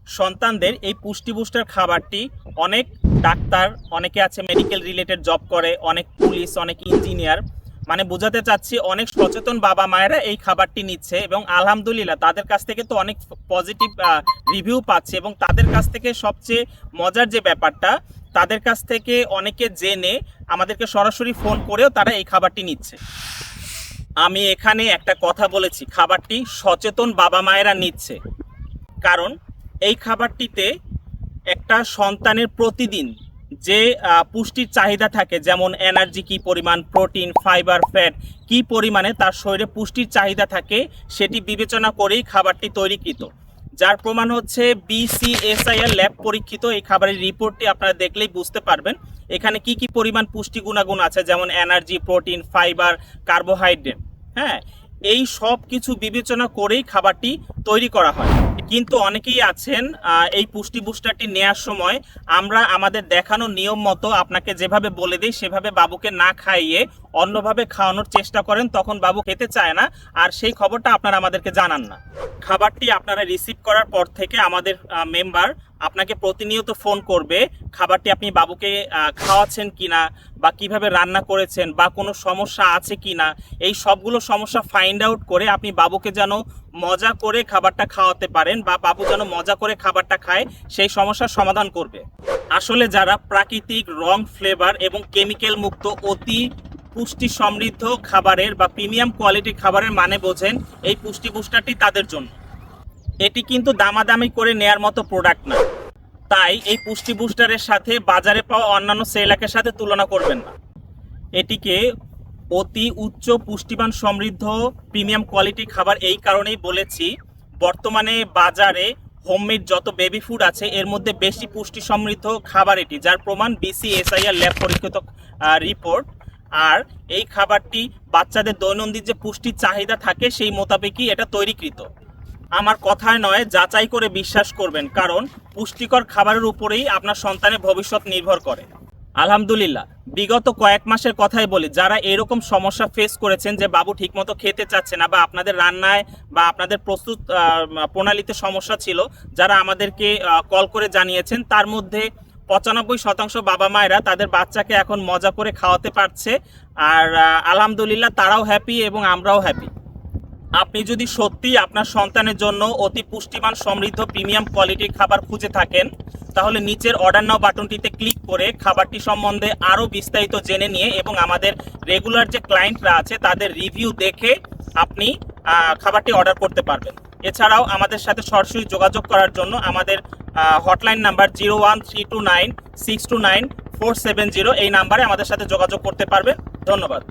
সন্তানদের এই পুষ্টি বুস্টার খাবারটি অনেক ডাক্তার, অনেকে আছে মেডিকেল রিলেটেড জব করে, অনেক পুলিশ, অনেক ইঞ্জিনিয়ার, মানে বোঝাতে চাচ্ছি অনেক সচেতন বাবা মায়েরা এই খাবারটি নিচ্ছে এবং আলহামদুলিল্লাহ তাদের কাছ থেকে তো অনেক পজিটিভ রিভিউ পাচ্ছে। এবং তাদের কাছ থেকে সবচেয়ে মজার যে ব্যাপারটা, তাদের কাছ থেকে অনেকে জেনে আমাদেরকে সরাসরি ফোন করেও তারা এই খাবারটি নিচ্ছে। আমি এখানে একটা কথা বলেছি, খাবারটি সচেতন বাবা মায়েরা নিচ্ছে, কারণ এই খাবারটিতে একটা সন্তানের প্রতিদিন যে পুষ্টির চাহিদা থাকে, যেমন এনার্জি কি পরিমাণ, প্রোটিন, ফাইবার, ফ্যাট কি পরিমাণে তার শরীরে পুষ্টির চাহিদা থাকে, সেটি বিবেচনা করেই খাবারটি তৈরিকৃত। যার প্রমাণ হচ্ছে BCSIR ল্যাব পরীক্ষিত এই খাবারের রিপোর্টটি আপনারা দেখলেই বুঝতে পারবেন এখানে কি কি পরিমাণ পুষ্টি গুণাগুণ আছে, যেমন এনার্জি, প্রোটিন, ফাইবার, কার্বোহাইড্রেট। হ্যাঁ, এই সব কিছু বিবেচনা করেই খাবারটি তৈরি করা হয়। কিন্তু অনেকেই আছেন এই পুষ্টি বুস্টারটি নেওয়ার সময় আমরা আমাদের দেখানো নিয়ম মতো আপনাকে যেভাবে বলে দিই সেভাবে বাবুকে না খাইয়ে অন্যভাবে খাওয়ানোর চেষ্টা করেন, তখন বাবু খেতে চায় না, আর সেই খবরটা আপনারা আমাদেরকে জানান না। খাবারটি আপনারা রিসিভ করার পর থেকে আমাদের মেম্বার আপনাকে প্রতিনিয়ত ফোন করবে খাবারটি আপনি বাবুকে খাওয়াচ্ছেন কিনা, বা কিভাবে রান্না করেছেন, বা কোনো সমস্যা আছে কিনা। এই সবগুলো সমস্যা ফাইন্ড আউট করে আপনি বাবুকে যেন মজা করে খাবারটা খাওয়াতে পারেন, বা বাবু যেন মজা করে খাবারটা খায়, সেই সমস্যার সমাধান করবে। আসলে যারা প্রাকৃতিক রং, ফ্লেভার এবং কেমিক্যাল মুক্ত অতি পুষ্টি সমৃদ্ধ খাবারের বা প্রিমিয়াম কোয়ালিটির খাবারের মানে বোঝেন, এই পুষ্টি বুস্টারটি তাদের জন্য। এটি কিন্তু দামাদামি করে নেয়ার মতো প্রোডাক্ট না, তাই এই পুষ্টি বুস্টারের সাথে বাজারে পাওয়া অন্যান্য সেরেলাকের সাথে তুলনা করবেন না। এটিকে অতি উচ্চ পুষ্টিমান সমৃদ্ধ প্রিমিয়াম কোয়ালিটি খাবার এই কারণেই বলেছি, বর্তমানে বাজারে হোমমেড যত বেবি ফুড আছে এর মধ্যে বেশি পুষ্টি সমৃদ্ধ খাবার এটি, যার প্রমাণ BCSIR ল্যাব পরীক্ষিত রিপোর্ট। আর এই খাবারটি বাচ্চাদের দৈনন্দিন যে পুষ্টির চাহিদা থাকে সেই মোতাবেকই এটা তৈরিকৃত। আমার কথায় নয়, যাচাই করে বিশ্বাস করবেন, কারণ পুষ্টিকর খাবারের উপরেই আপনার সন্তানের ভবিষ্যৎ নির্ভর করে। আলহামদুলিল্লাহ, বিগত কয়েক মাসের কথাই বলি, যারা এরকম সমস্যা ফেস করেছেন যে বাবু ঠিকমতো খেতে চাচ্ছে না, বা আপনাদের রান্নায় বা আপনাদের প্রস্তুত প্রণালীতে সমস্যা ছিল, যারা আমাদেরকে কল করে জানিয়েছেন, তার মধ্যে 95% বাবা মায়েরা তাদের বাচ্চাকে এখন মজা করে খাওয়াতে পারছে। আর আলহামদুলিল্লাহ তারাও হ্যাপি এবং আমরাও হ্যাপি। আপনি যদি সত্যি আপনার সন্তানের জন্য অতি পুষ্টিমান সমৃদ্ধ প্রিমিয়াম কোয়ালিটির খাবার খুঁজে থাকেন, তাহলে নিচের অর্ডার নাও বাটনটিতে ক্লিক করে খাবারটি সম্বন্ধে আরও বিস্তারিত জেনে নিয়ে এবং আমাদের রেগুলার যে ক্লায়েন্টরা আছে তাদের রিভিউ দেখে আপনি খাবারটি অর্ডার করতে পারবেন। এছাড়াও আমাদের সাথে সরাসরি যোগাযোগ করার জন্য আমাদের হটলাইন নাম্বার 01329629470, এই নাম্বারে আমাদের সাথে যোগাযোগ করতে পারবেন। ধন্যবাদ।